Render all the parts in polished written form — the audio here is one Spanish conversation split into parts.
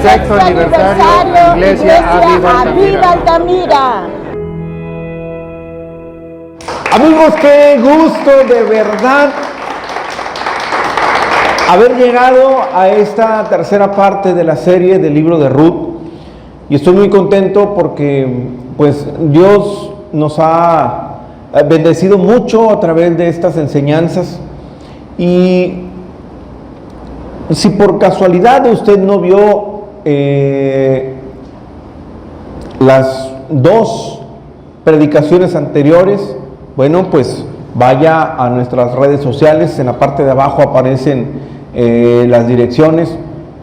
Sexto aniversario, Iglesia Aviva Altamira. Amigos, qué gusto de verdad haber llegado a esta tercera parte de la serie del libro de Ruth. Y estoy muy contento porque pues Dios nos ha bendecido mucho a través de estas enseñanzas. Y si por casualidad usted no vio las dos predicaciones anteriores, bueno, pues vaya a nuestras redes sociales. En la parte de abajo aparecen las direcciones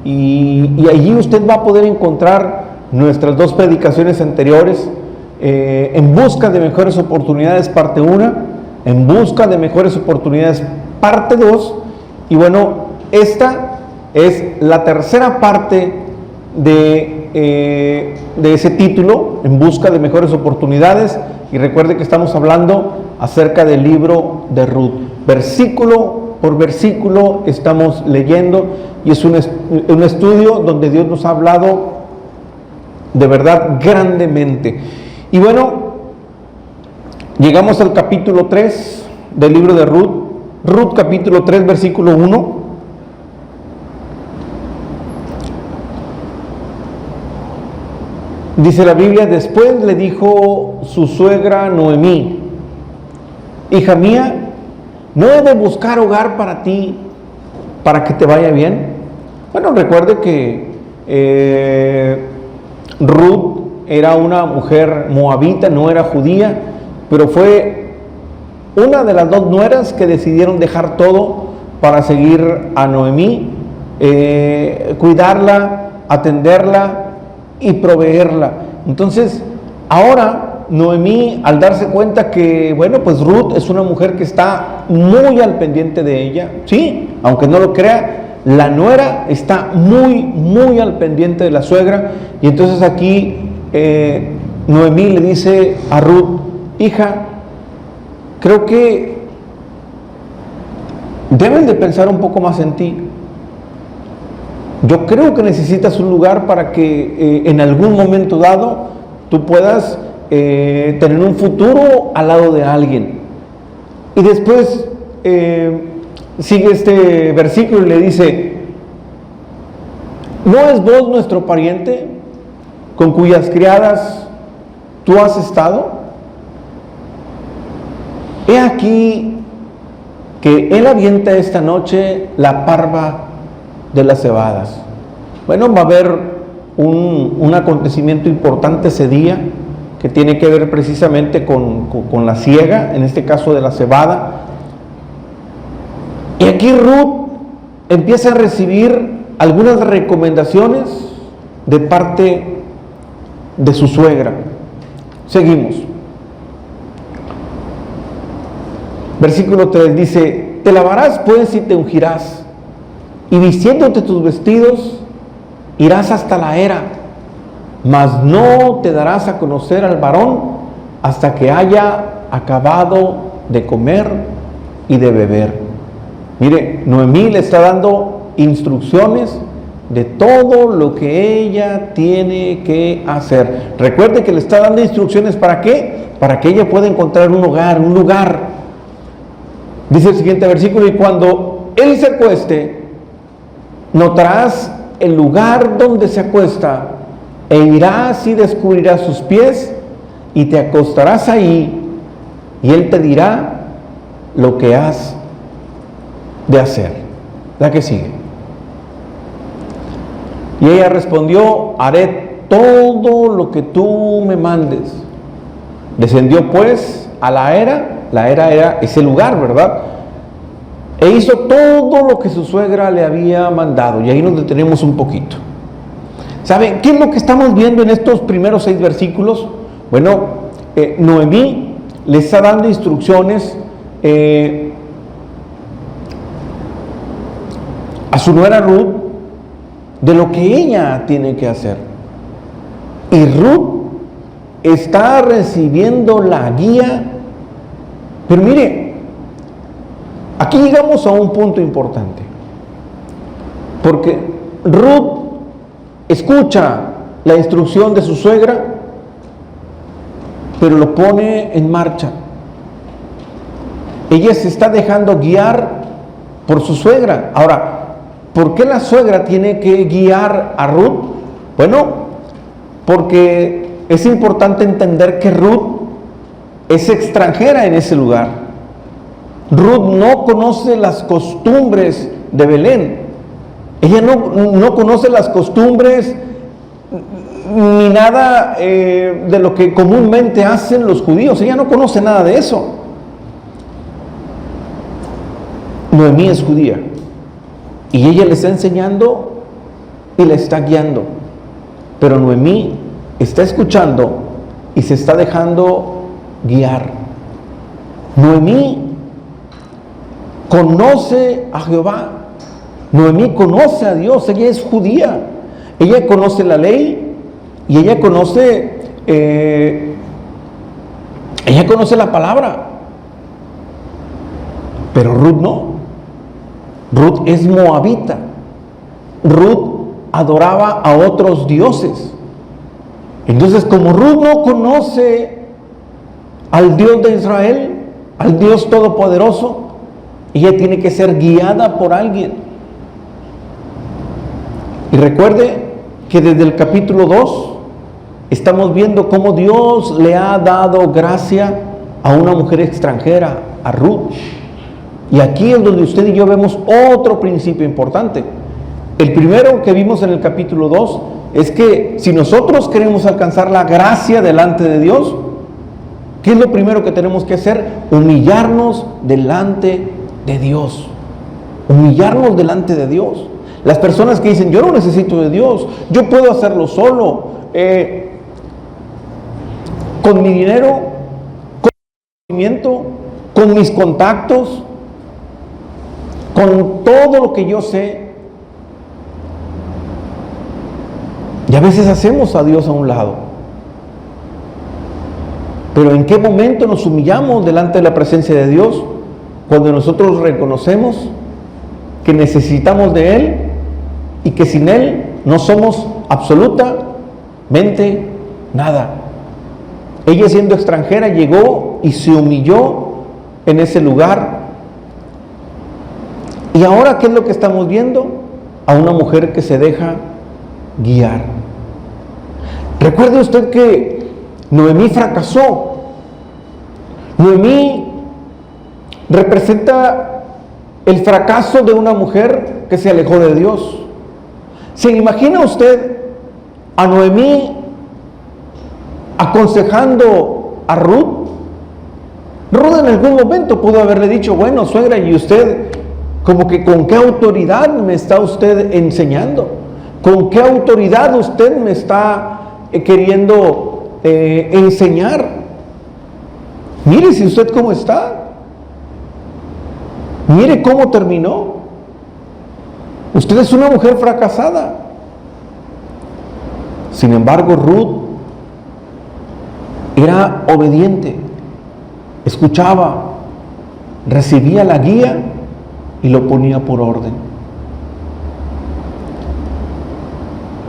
y allí usted va a poder encontrar nuestras dos predicaciones anteriores, En busca de mejores oportunidades parte 1, En busca de mejores oportunidades parte 2, y bueno, esta es la tercera parte de ese título, En busca de mejores oportunidades. Y recuerde que estamos hablando acerca del libro de Ruth. Versículo por versículo estamos leyendo, y es un estudio donde Dios nos ha hablado de verdad grandemente. Y bueno, llegamos al capítulo 3 del libro de Ruth. Ruth capítulo 3, versículo 1. Dice la Biblia: después le dijo su suegra Noemí: hija mía, ¿no he de buscar hogar para ti, para que te vaya bien? Bueno, recuerde que Ruth era una mujer moabita, no era judía, pero fue una de las dos nueras que decidieron dejar todo para seguir a Noemí, cuidarla, atenderla y proveerla. Entonces, ahora Noemí, al darse cuenta que, bueno, pues Ruth es una mujer que está muy al pendiente de ella, sí, aunque no lo crea, la nuera está muy al pendiente de la suegra. Y entonces aquí Noemí le dice a Ruth: hija, creo que debes de pensar un poco más en ti. Yo creo que necesitas un lugar para que en algún momento dado tú puedas tener un futuro al lado de alguien. Y después sigue este versículo y le dice: ¿no es vos nuestro pariente con cuyas criadas tú has estado? He aquí que él avienta esta noche la parva de las cebadas. Bueno, va a haber un acontecimiento importante ese día, que tiene que ver precisamente con la siega, en este caso de la cebada. Y aquí Ruth empieza a recibir algunas recomendaciones de parte de su suegra. Seguimos. Versículo 3 dice: te lavarás pues y te ungirás, y vistiéndote tus vestidos irás hasta la era, mas no te darás a conocer al varón hasta que haya acabado de comer y de beber. Mire, Noemí le está dando instrucciones de todo lo que ella tiene que hacer. Recuerde que le está dando instrucciones, ¿para qué? Para que ella pueda encontrar un hogar, un lugar. Dice el siguiente versículo: y cuando él se acueste, notarás el lugar donde se acuesta, e irás y descubrirás sus pies, y te acostarás ahí, y él te dirá lo que has de hacer. La que sigue. Y ella respondió: haré todo lo que tú me mandes. Descendió pues a la era era ese lugar, ¿verdad? E hizo todo lo que su suegra le había mandado. Y ahí nos detenemos un poquito. ¿Saben qué es lo que estamos viendo en estos primeros 6 versículos? Bueno, Noemí le está dando instrucciones a su nuera Ruth de lo que ella tiene que hacer. Y Ruth está recibiendo la guía. Pero mire, aquí llegamos a un punto importante, porque Ruth escucha la instrucción de su suegra, pero lo pone en marcha. Ella se está dejando guiar por su suegra. Ahora, ¿por qué la suegra tiene que guiar a Ruth? Bueno, porque es importante entender que Ruth es extranjera en ese lugar. Ruth no conoce las costumbres de Belén. Ella no conoce las costumbres ni nada de lo que comúnmente hacen los judíos. Ella no conoce nada de eso. Noemí es judía y ella le está enseñando y le está guiando, pero Noemí está escuchando y se está dejando guiar. Noemí conoce a Jehová, Noemí conoce a Dios, ella es judía, ella conoce la ley y ella conoce la palabra, pero Ruth no. Ruth es moabita. Ruth adoraba a otros dioses. Entonces, como Ruth no conoce al Dios de Israel, al Dios Todopoderoso, ella tiene que ser guiada por alguien. Y recuerde que desde el capítulo 2 estamos viendo cómo Dios le ha dado gracia a una mujer extranjera, a Ruth. Y aquí es donde usted y yo vemos otro principio importante. El primero que vimos en el capítulo 2 es que si nosotros queremos alcanzar la gracia delante de Dios, ¿qué es lo primero que tenemos que hacer? Humillarnos delante de Dios. Humillarnos delante de Dios. Las personas que dicen, yo no necesito de Dios, yo puedo hacerlo solo, con mi dinero, con mi conocimiento, con mis contactos, con todo lo que yo sé. Y a veces hacemos a Dios a un lado. Pero ¿en qué momento nos humillamos delante de la presencia de Dios? Cuando nosotros reconocemos que necesitamos de Él y que sin Él no somos absolutamente nada. Ella, siendo extranjera, llegó y se humilló en ese lugar. Y ahora, ¿qué es lo que estamos viendo? A una mujer que se deja guiar. Recuerde usted que Noemí fracasó. Noemí representa el fracaso de una mujer que se alejó de Dios. ¿Se imagina usted a Noemí aconsejando a Ruth? Ruth en algún momento pudo haberle dicho, bueno, suegra, ¿y usted como que con qué autoridad me está usted enseñando? ¿Con qué autoridad usted me está queriendo enseñar? Mire si usted cómo está. Mire cómo terminó. Usted es una mujer fracasada. Sin embargo, Ruth era obediente, escuchaba, recibía la guía y lo ponía por orden.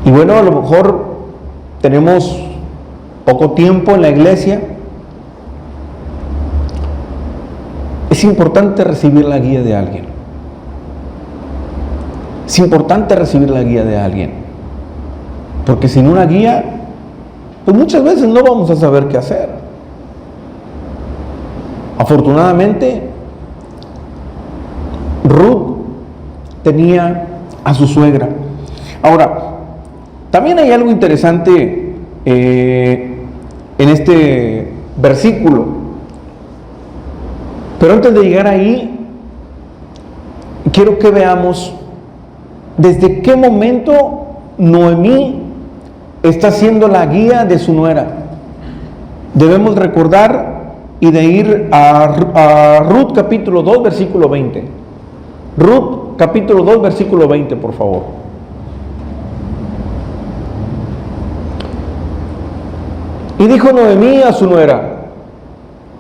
Y bueno, a lo mejor tenemos poco tiempo en la iglesia. Es importante recibir la guía de alguien. Es importante recibir la guía de alguien. Porque sin una guía, pues muchas veces no vamos a saber qué hacer. Afortunadamente, Ruth tenía a su suegra. Ahora, también hay algo interesante en este versículo. Pero antes de llegar ahí, quiero que veamos desde qué momento Noemí está siendo la guía de su nuera. Debemos recordar y de ir a Ruth capítulo 2, versículo 20. Ruth capítulo 2, versículo 20, por favor. Y dijo Noemí a su nuera,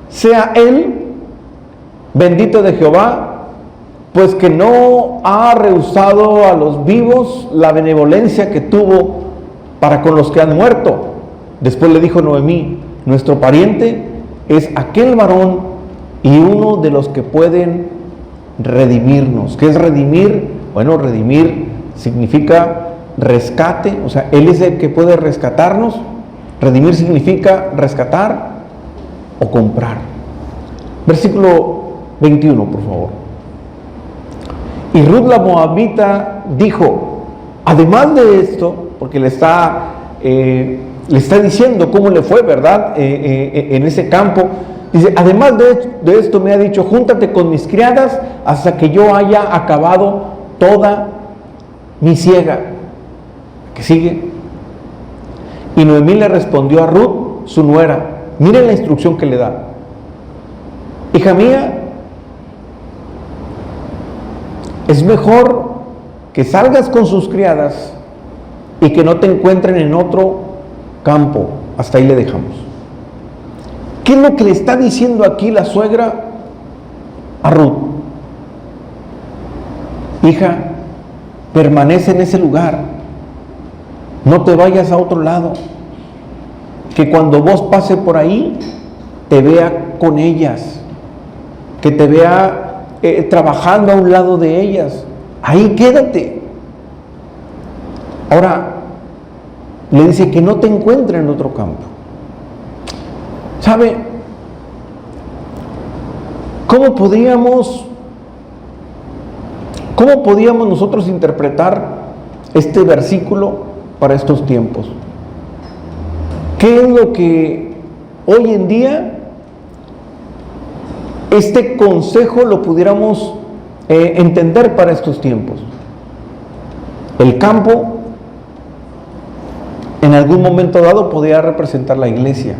sea él bendito de Jehová, pues que no ha rehusado a los vivos la benevolencia que tuvo para con los que han muerto. Después le dijo Noemí, nuestro pariente es aquel varón y uno de los que pueden redimirnos. ¿Qué es redimir? Bueno, redimir significa rescate, o sea, Él es el que puede rescatarnos. Redimir significa rescatar o comprar. Versículo 21, por favor. Y Ruth la moabita dijo, además de esto, porque le está diciendo cómo le fue, ¿verdad? En ese campo. Dice, además de esto me ha dicho, júntate con mis criadas hasta que yo haya acabado toda mi siega. ¿Qué sigue? Y Noemí le respondió a Ruth, su nuera. Miren la instrucción que le da. Hija mía, es mejor que salgas con sus criadas y que no te encuentren en otro campo. Hasta ahí le dejamos. ¿Qué es lo que le está diciendo aquí la suegra a Ruth? Hija, permanece en ese lugar. No te vayas a otro lado. Que cuando vos pases por ahí, te vea con ellas. Que te vea trabajando a un lado de ellas. Ahí quédate. Ahora, le dice que no te encuentre en otro campo. ¿Sabe? ¿Cómo podíamos nosotros interpretar este versículo para estos tiempos? ¿Qué es lo que hoy en día este consejo lo pudiéramos entender para estos tiempos? El campo en algún momento dado podía representar la iglesia.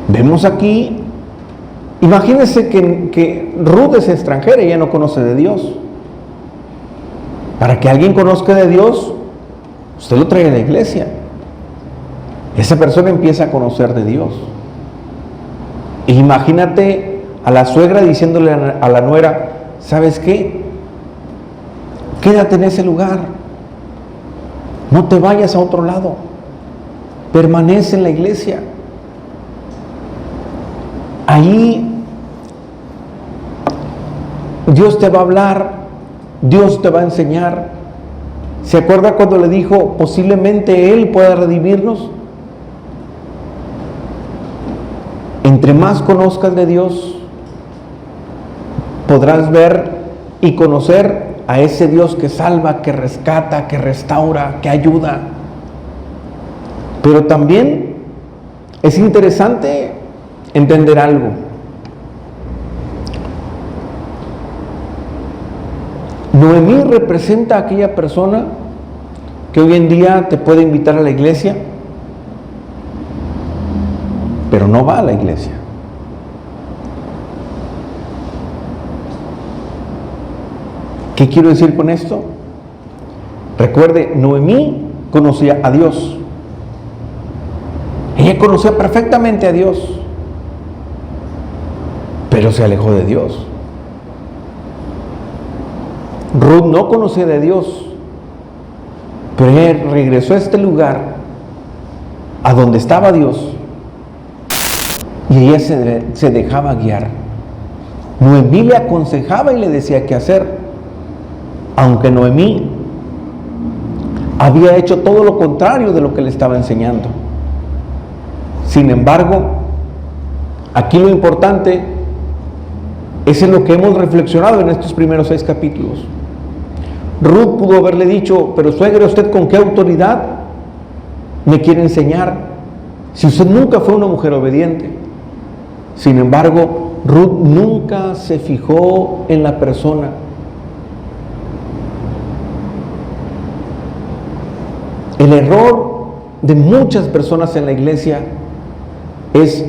Vemos aquí, imagínense que Ruth es extranjera y ella no conoce de Dios. Para que alguien conozca de Dios, usted lo trae a la iglesia. Esa persona empieza a conocer de Dios. Imagínate a la suegra diciéndole a la nuera, ¿sabes qué? Quédate en ese lugar. No te vayas a otro lado. Permanece en la iglesia. Ahí Dios te va a hablar, Dios te va a enseñar. ¿Se acuerda cuando le dijo, posiblemente Él pueda redimirnos? Entre más conozcas de Dios, podrás ver y conocer a ese Dios que salva, que rescata, que restaura, que ayuda. Pero también es interesante entender algo. Noemí representa a aquella persona que hoy en día te puede invitar a la iglesia, pero no va a la iglesia. ¿Qué quiero decir con esto? Recuerde, Noemí conocía a Dios. Ella conocía perfectamente a Dios, pero se alejó de Dios. Ruth no conocía de Dios, pero ella regresó a este lugar, a donde estaba Dios, y ella se dejaba guiar. Noemí le aconsejaba y le decía qué hacer, aunque Noemí había hecho todo lo contrario de lo que le estaba enseñando. Sin embargo, aquí lo importante es en lo que hemos reflexionado en estos primeros 6 capítulos. Ruth pudo haberle dicho, pero suegra, ¿usted con qué autoridad me quiere enseñar? Si usted nunca fue una mujer obediente. Sin embargo, Ruth nunca se fijó en la persona. El error de muchas personas en la iglesia es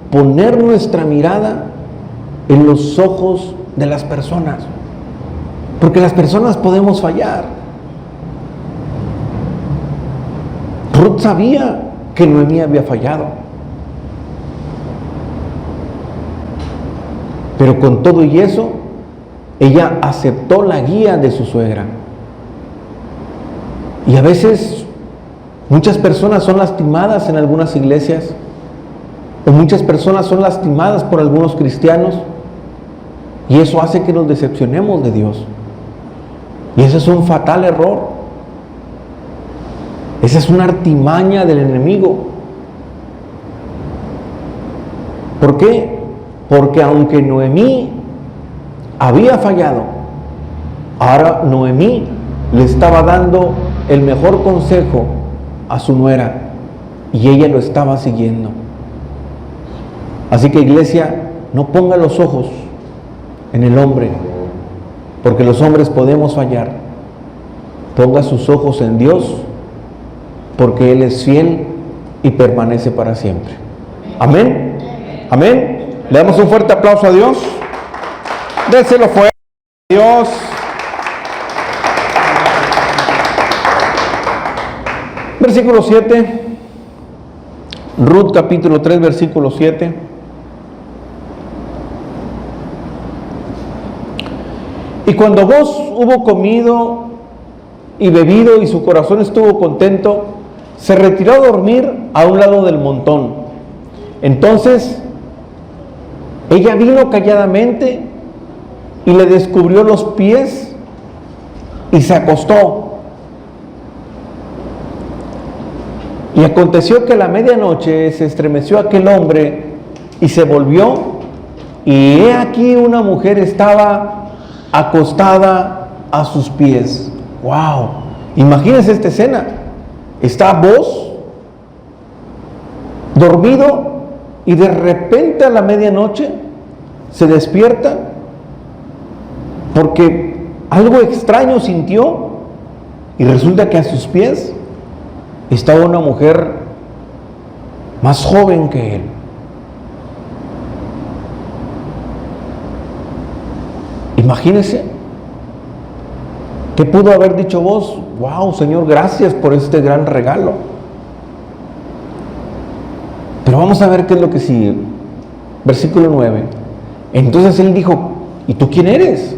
poner nuestra mirada en los ojos de las personas, porque las personas podemos fallar. Ruth sabía que Noemí había fallado, pero con todo y eso, ella aceptó la guía de su suegra. Y a veces muchas personas son lastimadas en algunas iglesias, o muchas personas son lastimadas por algunos cristianos, y eso hace que nos decepcionemos de Dios. Y ese es un fatal error. Esa es una artimaña del enemigo. ¿Por qué? Porque aunque Noemí había fallado, ahora Noemí le estaba dando el mejor consejo a su nuera y ella lo estaba siguiendo. Así que, iglesia, no ponga los ojos en el hombre, porque los hombres podemos fallar. Ponga sus ojos en Dios, porque Él es fiel y permanece para siempre. Amén. Amén. Le damos un fuerte aplauso a Dios. Déselo fuerte a Dios. Versículo 7. Ruth capítulo 3, versículo 7. Y cuando Boaz hubo comido y bebido y su corazón estuvo contento, se retiró a dormir a un lado del montón. Entonces ella vino calladamente y le descubrió los pies y se acostó. Y aconteció que a la medianoche se estremeció aquel hombre y se volvió, y he aquí una mujer estaba acostada a sus pies. ¡Wow! Imagínense esta escena. Está Boaz dormido y de repente a la medianoche se despierta porque algo extraño sintió, y resulta que a sus pies estaba una mujer más joven que él. Imagínense. ¿Qué pudo haber dicho Boaz? Wow, Señor, gracias por este gran regalo. Pero vamos a ver qué es lo que sigue. Versículo 9. Entonces él dijo, ¿y tú quién eres?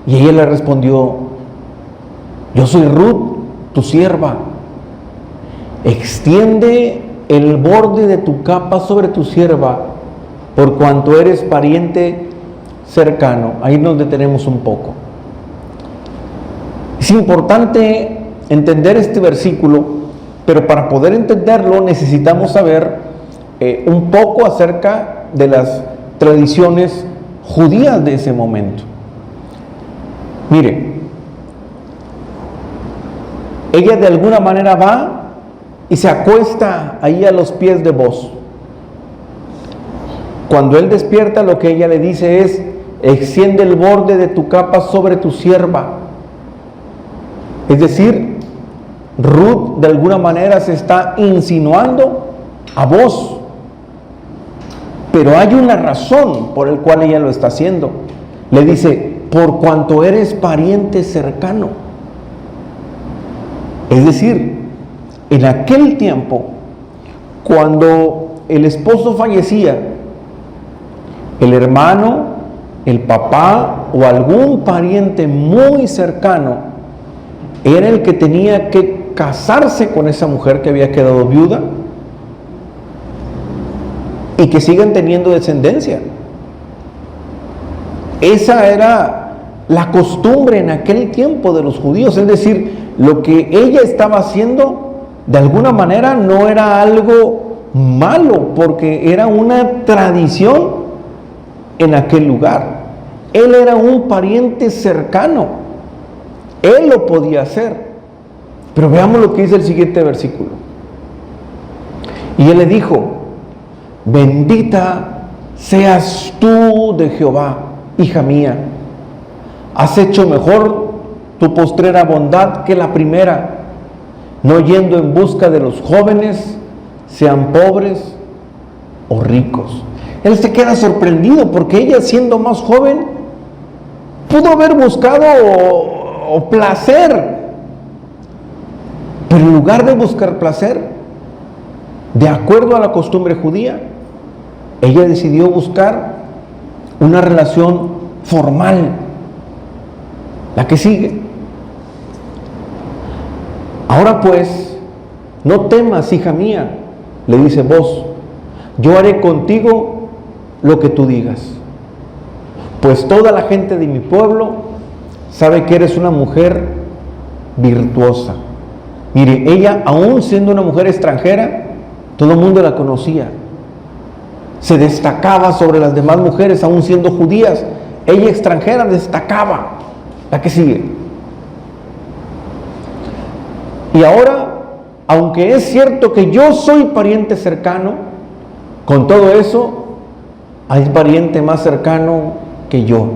Y ella le respondió, yo soy Ruth, tu sierva. Extiende el borde de tu capa sobre tu sierva, por cuanto eres pariente cercano. Ahí nos detenemos un poco. Es importante entender este versículo, pero para poder entenderlo necesitamos saber un poco acerca de las tradiciones judías de ese momento. Mire, ella de alguna manera va y se acuesta ahí a los pies de Boaz. Cuando él despierta, lo que ella le dice es, extiende el borde de tu capa sobre tu sierva. Es decir, Ruth de alguna manera se está insinuando a Boaz, pero hay una razón por la cual ella lo está haciendo. Le dice, por cuanto eres pariente cercano. Es decir, en aquel tiempo, cuando el esposo fallecía, el hermano, el papá o algún pariente muy cercano era el que tenía que casarse con esa mujer que había quedado viuda y que sigan teniendo descendencia. Esa era la costumbre en aquel tiempo de los judíos. Es decir, lo que ella estaba haciendo de alguna manera no era algo malo, porque era una tradición en aquel lugar. Él era un pariente cercano, él lo podía hacer. Pero veamos lo que dice el siguiente versículo. Y él le dijo, bendita seas tú de Jehová, hija mía, has hecho mejor tu postrera bondad que la primera, no yendo en busca de los jóvenes, sean pobres o ricos. Él se queda sorprendido porque ella, siendo más joven, pudo haber buscado o placer, pero en lugar de buscar placer, de acuerdo a la costumbre judía, ella decidió buscar una relación formal, la que sigue. Ahora pues, no temas, hija mía, le dice Booz, yo haré contigo lo que tú digas, pues toda la gente de mi pueblo sabe que eres una mujer virtuosa. Mire, ella, aún siendo una mujer extranjera, todo el mundo la conocía. Se destacaba sobre las demás mujeres, aún siendo judías. Ella extranjera destacaba. La que sigue. Y ahora, aunque es cierto que yo soy pariente cercano, con todo eso, hay pariente más cercano que yo.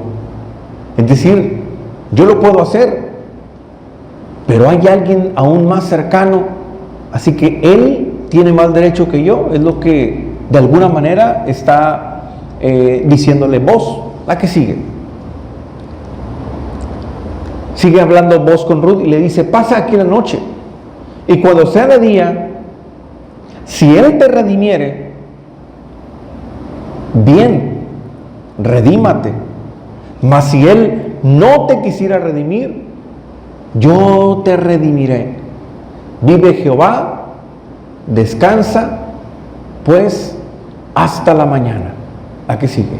Es decir, yo lo puedo hacer, pero hay alguien aún más cercano, así que él tiene más derecho que yo. Es lo que de alguna manera está diciéndole Booz. La que sigue. Sigue hablando Booz con Ruth y le dice, pasa aquí la noche, y cuando sea de día, si él te redimiere, bien, redímate. Mas si él no te quisiera redimir, yo te redimiré. Vive Jehová, descansa pues hasta la mañana. ¿A qué sigue?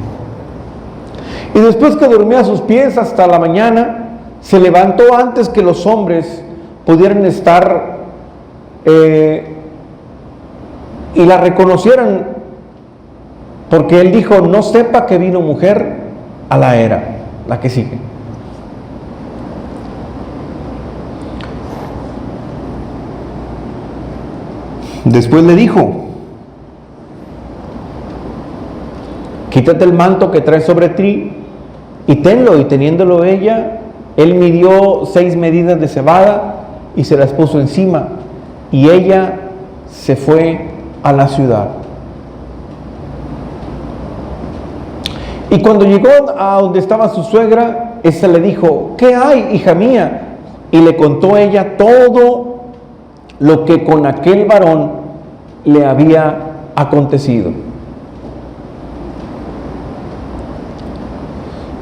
Y después que durmió a sus pies hasta la mañana, se levantó antes que los hombres pudieran estar y la reconocieran, porque él dijo, no sepa que vino mujer a la era. La que sigue. Después le dijo, quítate el manto que traes sobre ti y tenlo. Y teniéndolo ella, él midió 6 medidas de cebada y se las puso encima, y ella se fue a la ciudad. Y cuando llegó a donde estaba su suegra, ésta le dijo, ¿qué hay, hija mía? Y le contó ella todo lo que con aquel varón le había acontecido.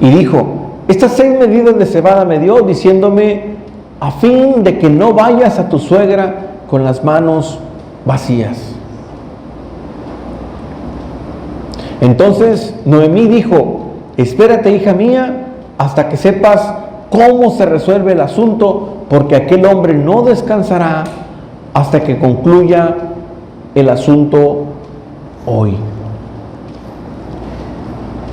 Y dijo, estas 6 medidas de cebada me dio, diciéndome, a fin de que no vayas a tu suegra con las manos vacías. Entonces Noemí dijo, espérate, hija mía, hasta que sepas cómo se resuelve el asunto, porque aquel hombre no descansará hasta que concluya el asunto hoy.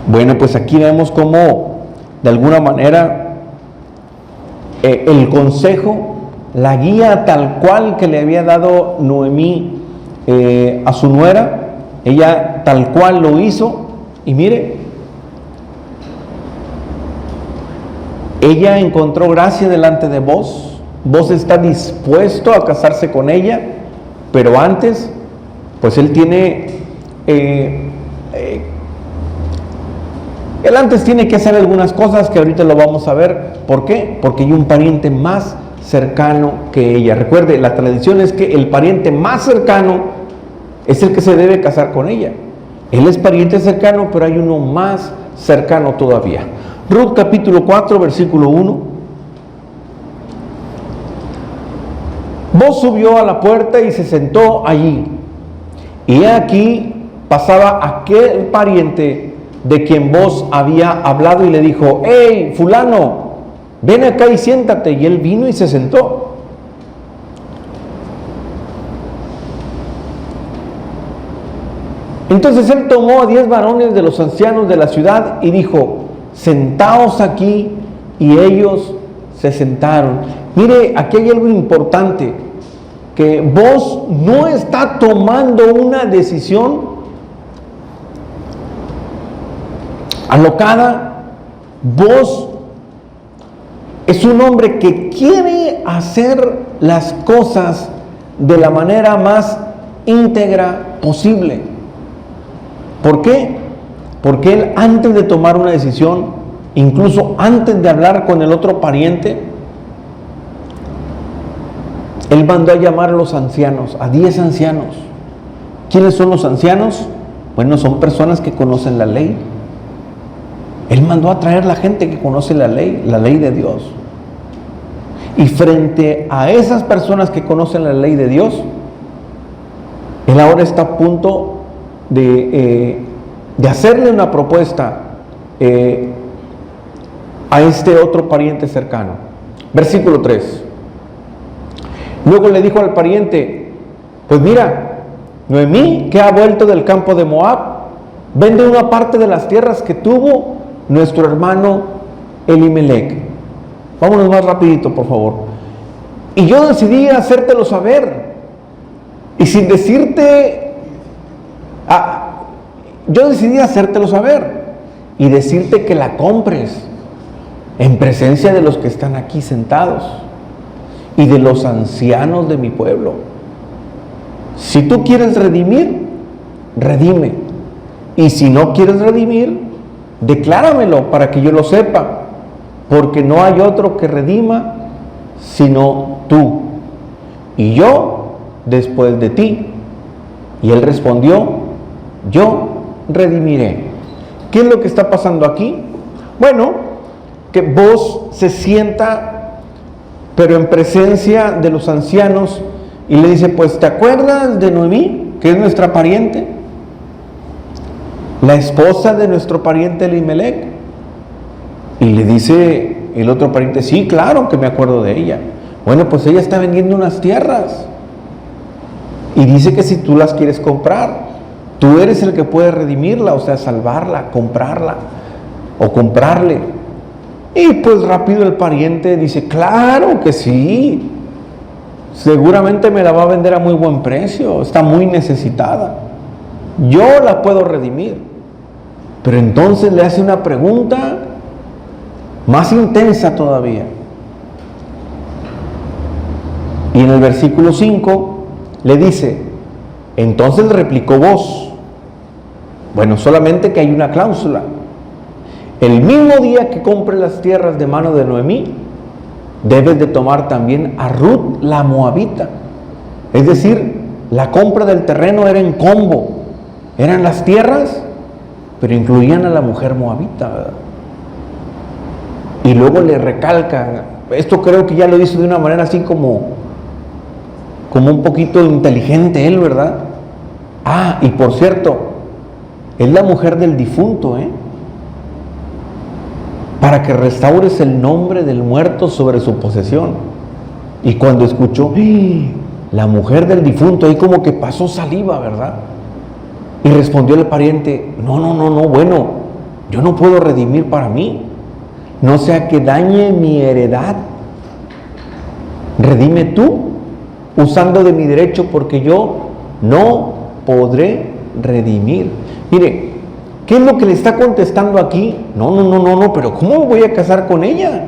Bueno, pues aquí vemos cómo de alguna manera el consejo, la guía tal cual que le había dado Noemí a su nuera, ella tal cual lo hizo. Y mire, ella encontró gracia delante de Booz. Booz está dispuesto a casarse con ella, pero antes, pues él tiene él antes tiene que hacer algunas cosas que ahorita lo vamos a ver. ¿Por qué? Porque hay un pariente más cercano que ella. Recuerde, la tradición es que el pariente más cercano es el que se debe casar con ella. Él es pariente cercano, pero hay uno más cercano todavía. Ruth capítulo 4, versículo 1. Booz subió a la puerta y se sentó allí. Y aquí pasaba aquel pariente de quien Booz había hablado y le dijo, hey, fulano, ven acá y siéntate. Y él vino y se sentó. Entonces él tomó a 10 varones de los ancianos de la ciudad y dijo, sentaos aquí, y ellos se sentaron. Mire, aquí hay algo importante, que Booz no está tomando una decisión alocada. Booz es un hombre que quiere hacer las cosas de la manera más íntegra posible. ¿Por qué? Porque él, antes de tomar una decisión, incluso antes de hablar con el otro pariente, él mandó a llamar a los ancianos, a 10 ancianos. ¿Quiénes son los ancianos? Bueno, son personas que conocen la ley. Él mandó a traer la gente que conoce la ley de Dios. Y frente a esas personas que conocen la ley de Dios, él ahora está a punto de hacerle una propuesta a este otro pariente cercano. Versículo 3. Luego le dijo al pariente: pues mira, Noemí, que ha vuelto del campo de Moab, vende una parte de las tierras que tuvo nuestro hermano Elimelec. Vámonos más rapidito, por favor. Y yo decidí hacértelo saber. Y sin decirte... yo decidí hacértelo saber y decirte que la compres en presencia de los que están aquí sentados y de los ancianos de mi pueblo. Si tú quieres redimir, redime. Y si no quieres redimir, decláramelo para que yo lo sepa, porque no hay otro que redima sino tú, y yo después de ti. Y él respondió: yo redimiré. ¿Qué es lo que está pasando aquí? Bueno, que Booz se sienta, pero en presencia de los ancianos, y le dice: pues ¿te acuerdas de Noemí, que es nuestra pariente, la esposa de nuestro pariente Elimelec? Y le dice el otro pariente: sí, claro que me acuerdo de ella. Bueno, pues ella está vendiendo unas tierras y dice que si tú las quieres comprar, tú eres el que puede redimirla, o sea, salvarla, comprarla o comprarle. Y pues rápido el pariente dice: claro que sí, seguramente me la va a vender a muy buen precio, está muy necesitada, yo la puedo redimir. Pero entonces le hace una pregunta más intensa todavía. Y en el versículo 5 le dice: entonces replicó Booz, bueno, solamente que hay una cláusula: el mismo día que compre las tierras de mano de Noemí, debes de tomar también a Ruth la moabita. Es decir, la compra del terreno era en combo, eran las tierras, pero incluían a la mujer moabita, ¿verdad? Y luego le recalca, esto creo que ya lo hizo de una manera así como un poquito inteligente él, ¿verdad? Y por cierto, es la mujer del difunto, para que restaures el nombre del muerto sobre su posesión. Y cuando escuchó la mujer del difunto, ahí como que pasó saliva, ¿verdad? Y respondió el pariente: no, bueno, yo no puedo redimir para mí, no sea que dañe mi heredad. Redime tú, usando de mi derecho, porque yo no podré redimir. Mire, ¿qué es lo que le está contestando aquí? No, pero ¿cómo voy a casar con ella?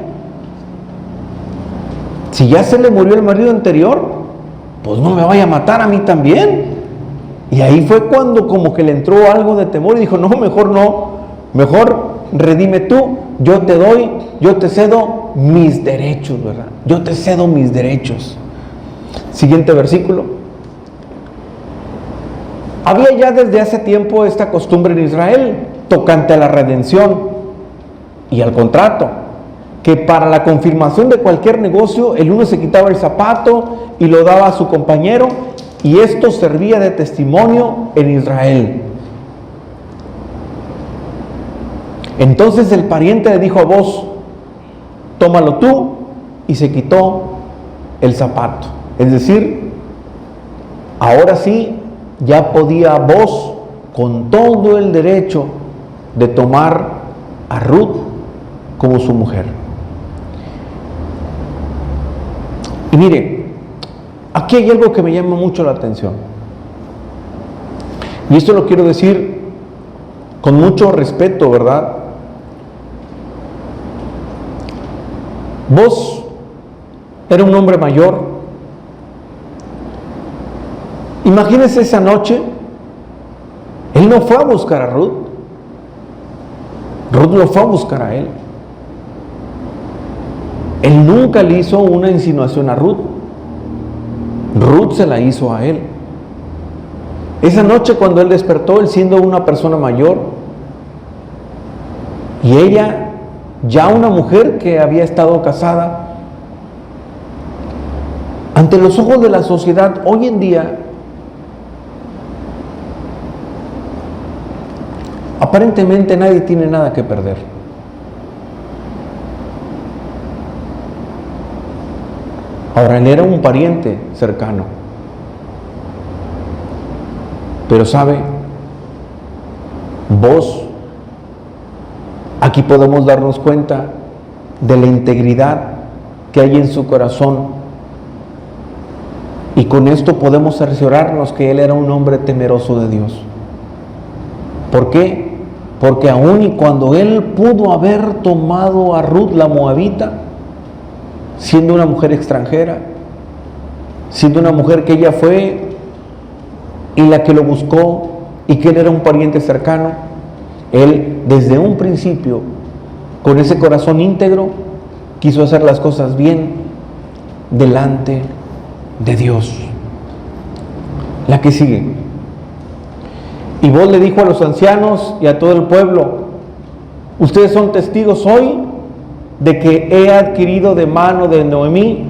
Si ya se le murió el marido anterior, pues no me vaya a matar a mí también. Y ahí fue cuando como que le entró algo de temor y dijo: no, mejor redime tú, yo te cedo mis derechos, ¿verdad? Yo te cedo mis derechos. Siguiente versículo. Había ya desde hace tiempo esta costumbre en Israel tocante a la redención y al contrato, que para la confirmación de cualquier negocio el uno se quitaba el zapato y lo daba a su compañero, y esto servía de testimonio en Israel. Entonces el pariente le dijo a Booz: tómalo tú, y se quitó el zapato. Es decir, ahora sí ya podía Booz con todo el derecho de tomar a Ruth como su mujer. Y mire, aquí hay algo que me llama mucho la atención, y esto lo quiero decir con mucho respeto, ¿verdad? Booz era un hombre mayor. Imagínese esa noche, él no fue a buscar a Ruth, Ruth lo fue a buscar a él. Él nunca le hizo una insinuación a Ruth, Ruth se la hizo a él. Esa noche cuando él despertó, él siendo una persona mayor, y ella ya una mujer que había estado casada, Ante los ojos de la sociedad hoy en día, aparentemente nadie tiene nada que perder. Ahora, él era un pariente cercano. Pero sabe, vos, aquí podemos darnos cuenta de la integridad que hay en su corazón. Y con esto podemos cerciorarnos que él era un hombre temeroso de Dios. ¿Por qué? Porque aun y cuando él pudo haber tomado a Ruth la moabita, siendo una mujer extranjera, siendo una mujer que ella fue y la que lo buscó y que él era un pariente cercano, él desde un principio, con ese corazón íntegro, quiso hacer las cosas bien delante de Dios. La que sigue. Y vos le dijo a los ancianos y a todo el pueblo: ustedes son testigos hoy de que he adquirido de mano de Noemí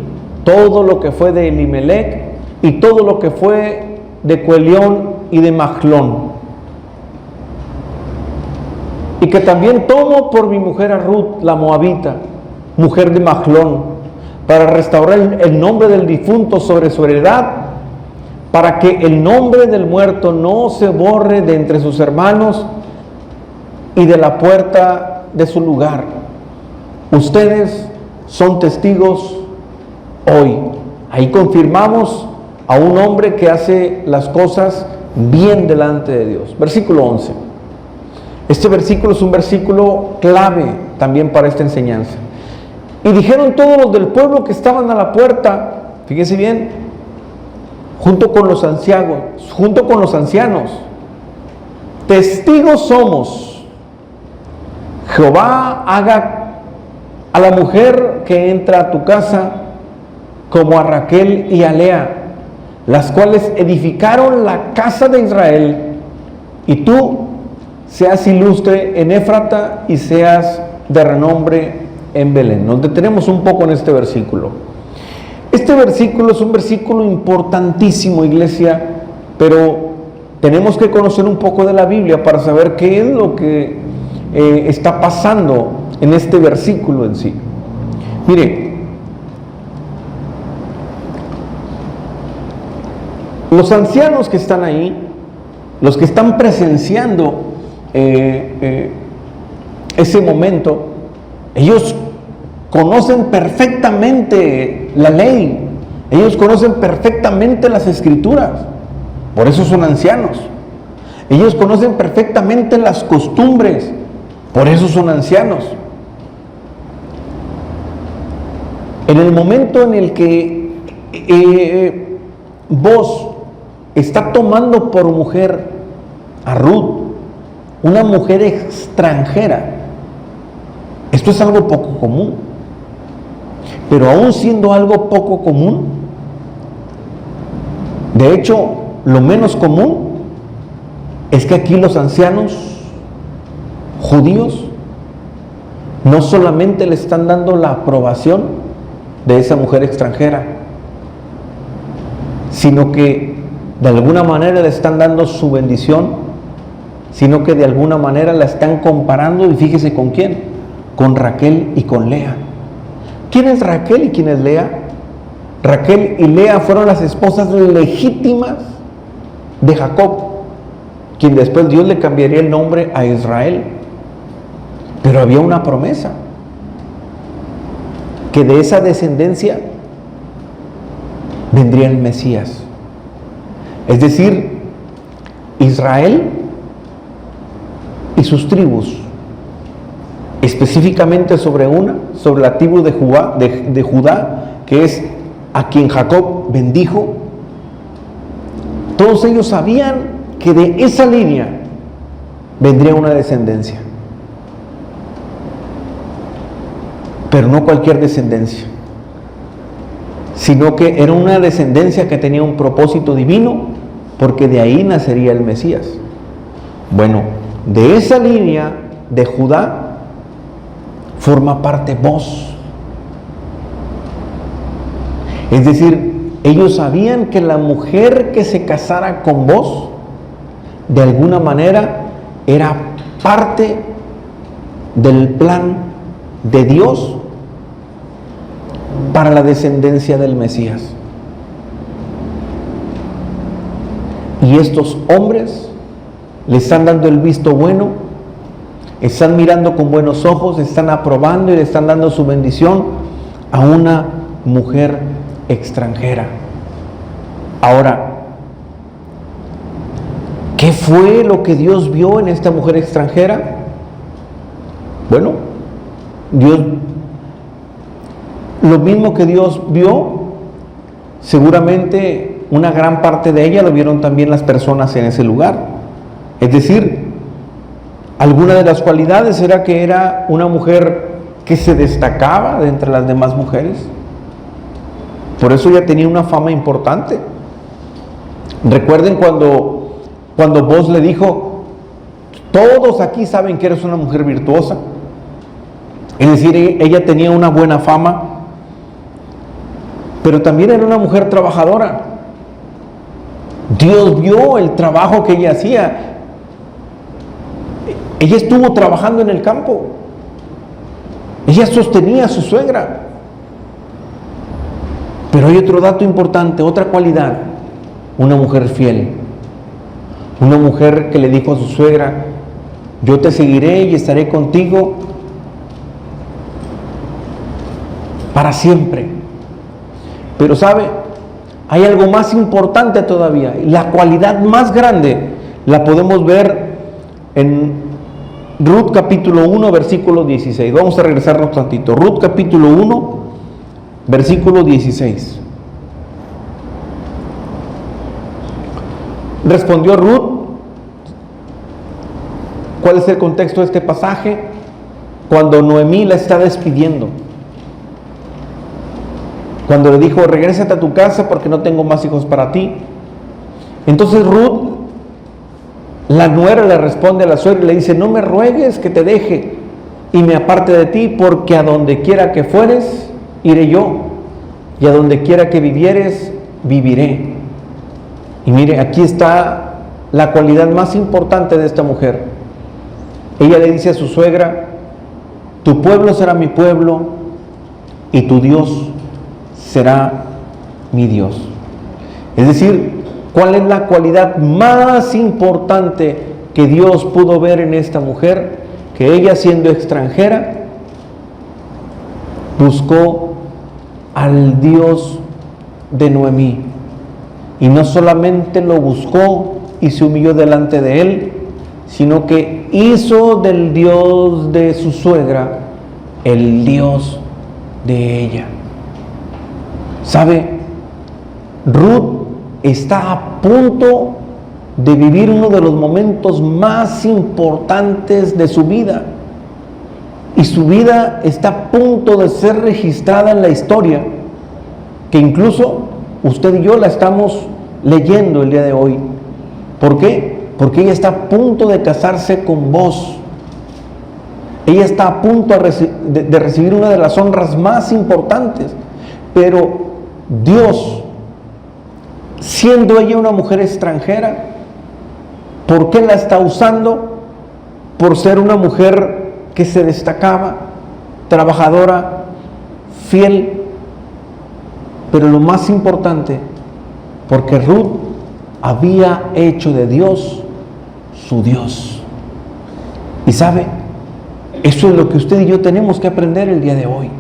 todo lo que fue de Elimelech y todo lo que fue de Cuelión y de Mahlón, y que también tomo por mi mujer a Ruth la moabita, mujer de Mahlón, para restaurar el nombre del difunto sobre su heredad, para que el nombre del muerto no se borre de entre sus hermanos y de la puerta de su lugar. Ustedes son testigos hoy. Ahí confirmamos a un hombre que hace las cosas bien delante de Dios. Versículo 11. Este versículo es un versículo clave también para esta enseñanza. Y dijeron todos los del pueblo que estaban a la puerta, fíjense bien, junto con los ancianos, testigos somos. Jehová haga a la mujer que entra a tu casa como a Raquel y a Lea, las cuales edificaron la casa de Israel, y tú seas ilustre en Éfrata y seas de renombre en Belén. Nos detenemos un poco en este versículo. Este versículo es un versículo importantísimo, iglesia, pero tenemos que conocer un poco de la Biblia para saber qué es lo que está pasando en este versículo en sí. Mire, los ancianos que están ahí, los que están presenciando ese momento, ellos conocen perfectamente la ley, ellos conocen perfectamente las escrituras, por eso son ancianos. Ellos conocen perfectamente las costumbres, por eso son ancianos. En el momento en el que vos está tomando por mujer a Ruth, una mujer extranjera, esto es algo poco común. Pero aún siendo algo poco común, de hecho, lo menos común es que aquí los ancianos judíos no solamente le están dando la aprobación de esa mujer extranjera, sino que de alguna manera le están dando su bendición, sino que de alguna manera la están comparando, y fíjese con quién, con Raquel y con Lea. ¿Quién es Raquel y quién es Lea? Raquel y Lea fueron las esposas legítimas de Jacob, quien después Dios le cambiaría el nombre a Israel. Pero había una promesa, que de esa descendencia vendría el Mesías. Es decir, Israel y sus tribus, específicamente sobre la tribu de Judá, que es a quien Jacob bendijo. Todos ellos sabían que de esa línea vendría una descendencia, pero no cualquier descendencia, sino que era una descendencia que tenía un propósito divino, porque de ahí nacería el Mesías. Bueno, de esa línea de Judá forma parte vos. Es decir, Ellos sabían que la mujer que se casara con vos, de alguna manera, era parte del plan de Dios para la descendencia del Mesías. Y estos hombres le están dando el visto bueno, están mirando con buenos ojos, están aprobando y le están dando su bendición a una mujer extranjera. Ahora, ¿qué fue lo que Dios vio en esta mujer extranjera? Bueno, Dios, lo mismo que Dios vio, seguramente una gran parte de ella lo vieron también las personas en ese lugar. Es decir, alguna de las cualidades era que era una mujer que se destacaba de entre las demás mujeres. Por eso ella tenía una fama importante. Recuerden cuando Boaz le dijo: todos aquí saben que eres una mujer virtuosa. Es decir, ella tenía una buena fama, pero también era una mujer trabajadora. Dios vio el trabajo que ella hacía. Ella estuvo trabajando en el campo. Ella sostenía a su suegra. Pero hay otro dato importante, otra cualidad: una mujer fiel. Una mujer que le dijo a su suegra: yo te seguiré y estaré contigo para siempre. Pero ¿sabe? Hay algo más importante todavía. La cualidad más grande la podemos ver en Ruth capítulo 1, versículo 16. Vamos a regresarnos tantito. Ruth capítulo 1, versículo 16. Respondió Ruth. ¿Cuál es el contexto de este pasaje? Cuando Noemí la está despidiendo. Cuando le dijo: regrésate a tu casa porque no tengo más hijos para ti. Entonces Ruth, la nuera, le responde a la suegra y le dice: no me ruegues que te deje y me aparte de ti, porque a donde quiera que fueres, iré yo, y a donde quiera que vivieres, viviré. Y mire, aquí está la cualidad más importante de esta mujer. Ella le dice a su suegra: tu pueblo será mi pueblo y tu Dios será mi Dios. Es decir, ¿cuál es la cualidad más importante que Dios pudo ver en esta mujer? Que ella, siendo extranjera, buscó al Dios de Noemí. Y no solamente lo buscó y se humilló delante de él, sino que hizo del Dios de su suegra el Dios de ella. ¿Sabe? Ruth está a punto de vivir uno de los momentos más importantes de su vida. Y su vida está a punto de ser registrada en la historia, que incluso usted y yo la estamos leyendo el día de hoy. ¿Por qué? Porque ella está a punto de casarse con vos. Ella está a punto de recibir una de las honras más importantes. Pero Dios, siendo ella una mujer extranjera, ¿por qué la está usando? Por ser una mujer que se destacaba, trabajadora, fiel. Pero lo más importante, porque Ruth había hecho de Dios su Dios. Y sabe, eso es lo que usted y yo tenemos que aprender el día de hoy.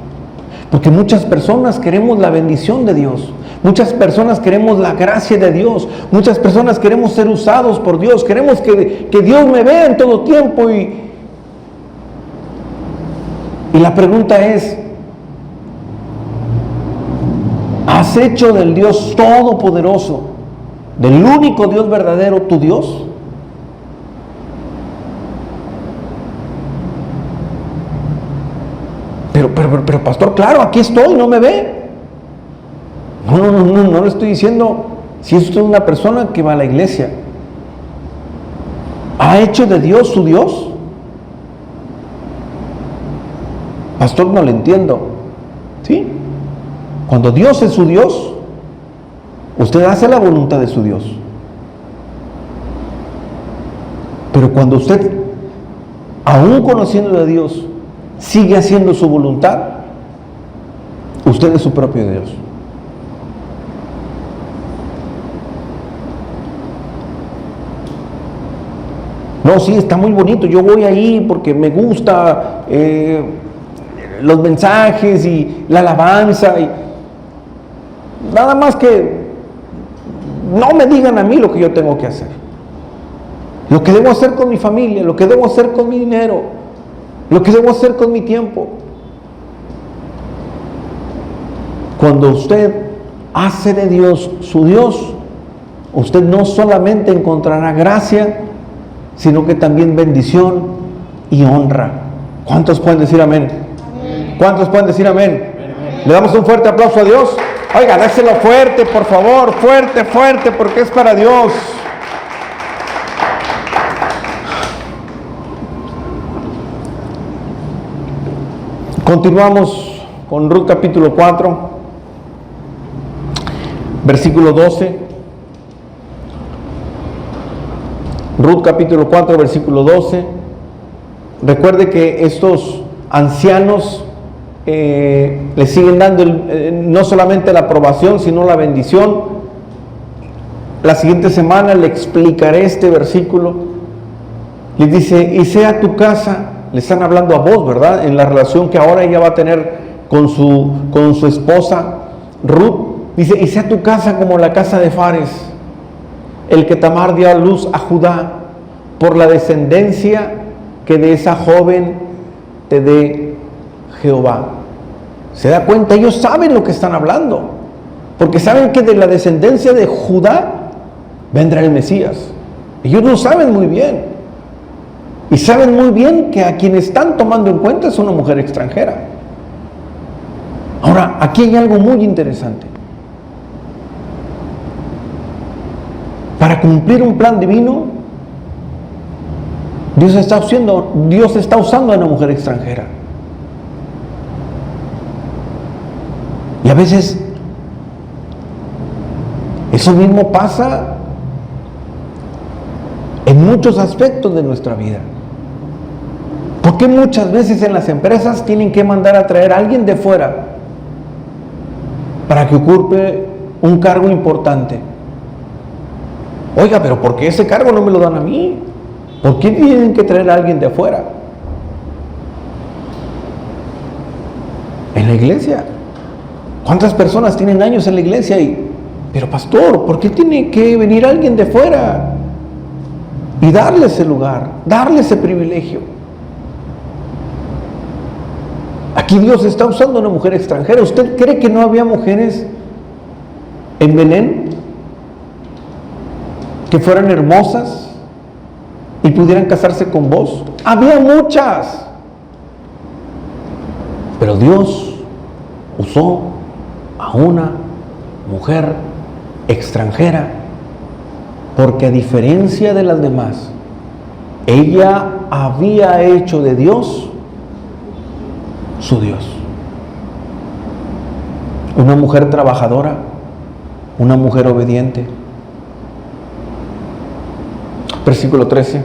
Porque muchas personas queremos la bendición de Dios. Muchas personas queremos la gracia de Dios. Muchas personas queremos ser usados por Dios. Queremos que Dios me vea en todo tiempo. Y la pregunta es: ¿has hecho del Dios todopoderoso, del único Dios verdadero, tu Dios? Pero pastor, claro, aquí estoy, ¿no me ve? No le estoy diciendo si usted es una persona que va a la iglesia. ¿Ha hecho de Dios su Dios? Pastor, no le entiendo. ¿Sí? Cuando Dios es su Dios, Usted hace la voluntad de su Dios. Pero cuando usted, aún conociendo a Dios, sigue haciendo su voluntad, usted es su propio Dios. No, sí, está muy bonito, yo voy ahí porque me gusta los mensajes y la alabanza, y nada más que no me digan a mí lo que yo tengo que hacer, lo que debo hacer con mi familia, lo que debo hacer con mi dinero, lo que debo hacer con mi tiempo. Cuando usted hace de Dios su Dios, usted no solamente encontrará gracia, sino que también bendición y honra. ¿Cuántos pueden decir amén? Amén. ¿Cuántos pueden decir amén? Amén. Le damos un fuerte aplauso a Dios. Oiga, dáselo fuerte, por favor, fuerte, fuerte, porque es para Dios. Continuamos con Ruth capítulo 4, versículo 12. Ruth capítulo 4, versículo 12. Recuerde que estos ancianos le siguen dando no solamente la aprobación, sino la bendición. La siguiente semana le explicaré este versículo. Les dice, y sea tu casa, le están hablando a vos, ¿verdad? En la relación que ahora ella va a tener con su esposa Ruth. Dice, y sea tu casa como la casa de Fares, el que Tamar dio a luz a Judá, por la descendencia que de esa joven te dé Jehová. ¿Se da cuenta? Ellos saben lo que están hablando, porque saben que de la descendencia de Judá vendrá el Mesías. Ellos lo saben muy bien, y saben muy bien que a quien están tomando en cuenta es una mujer extranjera. Ahora, aquí hay algo muy interesante. Para cumplir un plan divino, Dios está usando a una mujer extranjera. Y a veces eso mismo pasa en muchos aspectos de nuestra vida. ¿Por qué muchas veces en las empresas tienen que mandar a traer a alguien de fuera para que ocupe un cargo importante? Oiga, pero ¿por qué ese cargo no me lo dan a mí? ¿Por qué tienen que traer a alguien de afuera? En la iglesia, ¿cuántas personas tienen años en la iglesia? Pero pastor, ¿por qué tiene que venir alguien de fuera y darle ese lugar, darle ese privilegio? Aquí Dios está usando a una mujer extranjera. ¿Usted cree que no había mujeres en Belén que fueran hermosas y pudieran casarse con vos? Había muchas, pero Dios usó a una mujer extranjera, porque a diferencia de las demás, ella había hecho de Dios su Dios. Una mujer trabajadora, una mujer obediente. Versículo 13.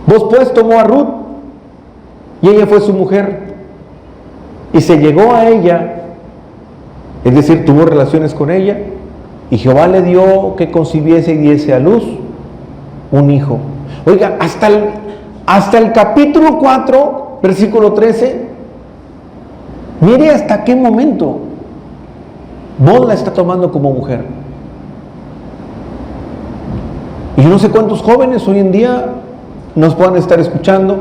Vos pues tomó a Ruth, y ella fue su mujer, y se llegó a ella, es decir, tuvo relaciones con ella, y Jehová le dio que concibiese y diese a luz un hijo. Oiga, hasta el capítulo 4, versículo 13, mire hasta qué momento vos la está tomando como mujer. Y yo no sé cuántos jóvenes hoy en día nos puedan estar escuchando,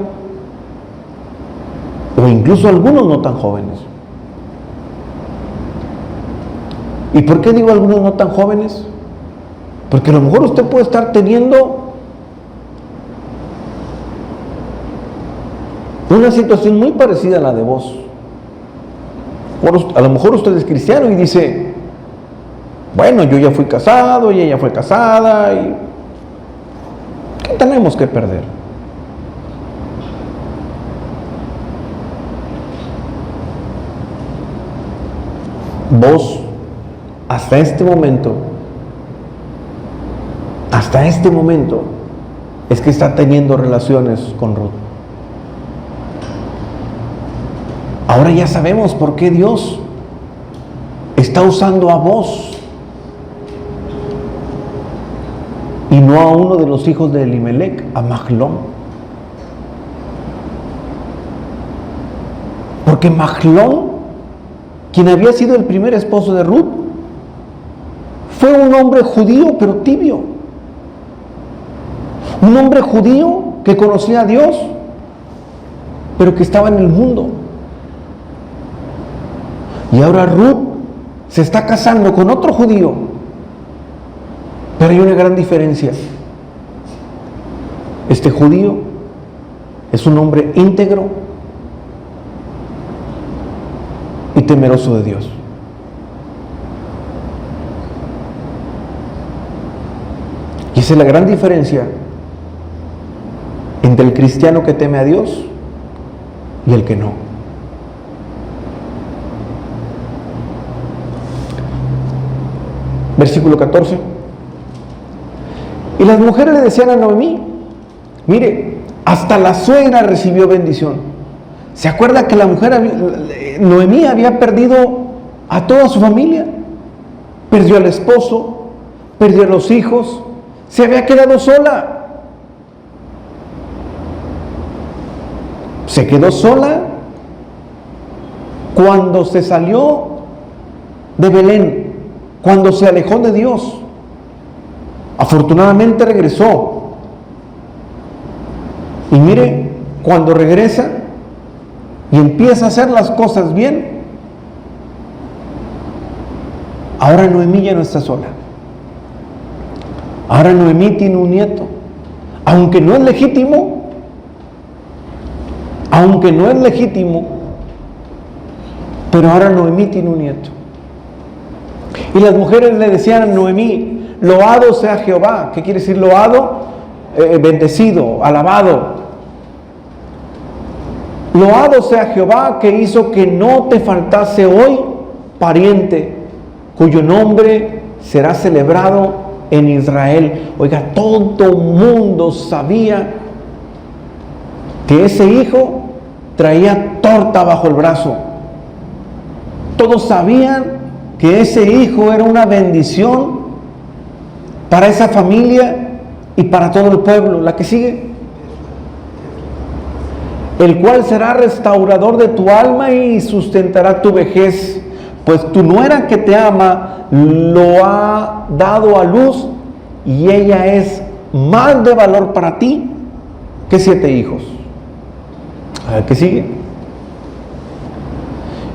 o incluso algunos no tan jóvenes. ¿Y por qué digo algunos no tan jóvenes? Porque a lo mejor usted puede estar teniendo una situación muy parecida a la de vos. A lo mejor usted es cristiano y dice, bueno, yo ya fui casado y ella fue casada, y ¿qué tenemos que perder? Vos hasta este momento, es que está teniendo relaciones con Ruth. Ahora ya sabemos por qué Dios está usando a Booz y no a uno de los hijos de Elimelec, a Mahlón. Porque Mahlón, quien había sido el primer esposo de Ruth, fue un hombre judío pero tibio. Un hombre judío que conocía a Dios, pero que estaba en el mundo. Y ahora Ruth se está casando con otro judío. Pero hay una gran diferencia. Este judío es un hombre íntegro y temeroso de Dios. Y esa es la gran diferencia entre el cristiano que teme a Dios y el que no. Versículo 14. Y las mujeres le decían a Noemí, mire, hasta la suegra recibió bendición. ¿Se acuerda que la mujer, Noemí, había perdido a toda su familia? Perdió al esposo, perdió a los hijos, se había quedado sola. Se quedó sola cuando se salió de Belén, cuando se alejó de Dios. Afortunadamente regresó. Y mire, cuando regresa y empieza a hacer las cosas bien, ahora Noemí ya no está sola. Ahora Noemí tiene un nieto, aunque no es legítimo, pero ahora Noemí tiene un nieto. Y las mujeres le decían a Noemí, loado sea Jehová. ¿Qué quiere decir loado? Bendecido, alabado. Loado sea Jehová, que hizo que no te faltase hoy pariente, cuyo nombre será celebrado en Israel. Oiga, todo mundo sabía que ese hijo traía torta bajo el brazo. Todos sabían que ese hijo era una bendición para esa familia y para todo el pueblo. La que sigue. El cual será restaurador de tu alma y sustentará tu vejez, pues tu nuera que te ama lo ha dado a luz y ella es más de valor para ti que 7 hijos. A ver qué sigue.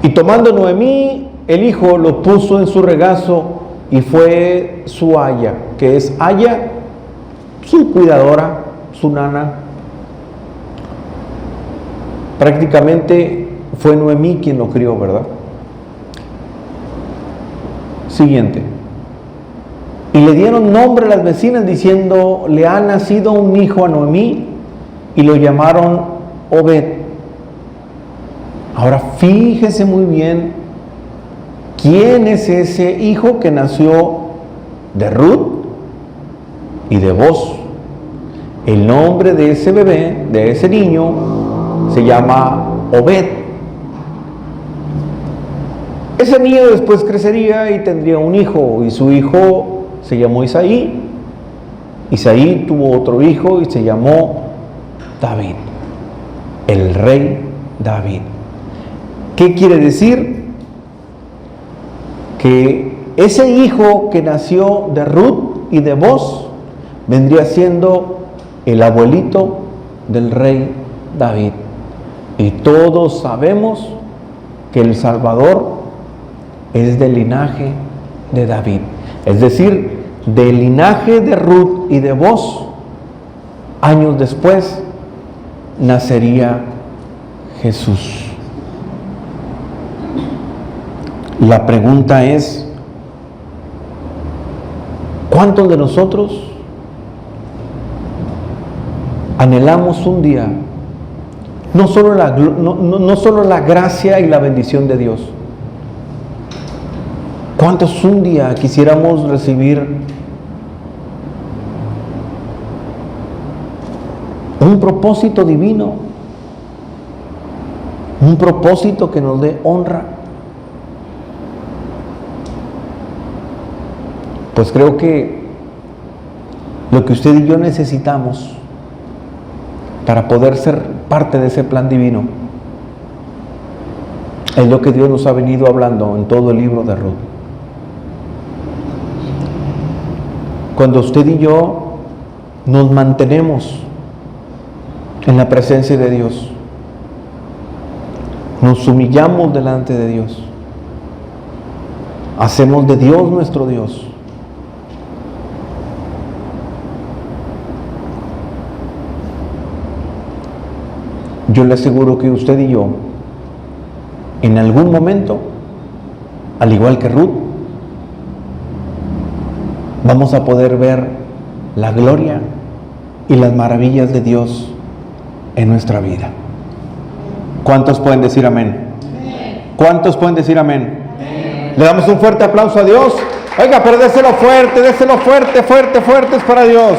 Y tomando Noemí el hijo, lo puso en su regazo y fue su aya, que es aya, su cuidadora, su nana. Prácticamente fue Noemí quien lo crió, ¿verdad? Siguiente. Y le dieron nombre a las vecinas diciendo, le ha nacido un hijo a Noemí, y lo llamaron Obed. Ahora fíjese muy bien quién es ese hijo que nació de Ruth y de Booz. El nombre de ese bebé, de ese niño, se llama Obed. Ese niño después crecería y tendría un hijo, y su hijo se llamó Isaí. Isaí tuvo otro hijo y se llamó David, el rey David. ¿Qué quiere decir? Que ese hijo que nació de Ruth y de Booz vendría siendo el abuelito del rey David. Y todos sabemos que el Salvador es del linaje de David. Es decir, del linaje de Ruth y de Booz, años después, nacería Jesús. La pregunta es, ¿cuántos de nosotros anhelamos un día no solo la gracia y la bendición de Dios? ¿Cuántos un día quisiéramos recibir un propósito divino? Un propósito que nos dé honra. Pues creo que lo que usted y yo necesitamos para poder ser parte de ese plan divino es lo que Dios nos ha venido hablando en todo el libro de Ruth. Cuando usted y yo nos mantenemos en la presencia de Dios, nos humillamos delante de Dios, hacemos de Dios nuestro Dios, yo le aseguro que usted y yo, en algún momento, al igual que Ruth, vamos a poder ver la gloria y las maravillas de Dios en nuestra vida. ¿Cuántos pueden decir amén? ¿Cuántos pueden decir amén? Le damos un fuerte aplauso a Dios. Oiga, pero déselo fuerte, fuertes para Dios.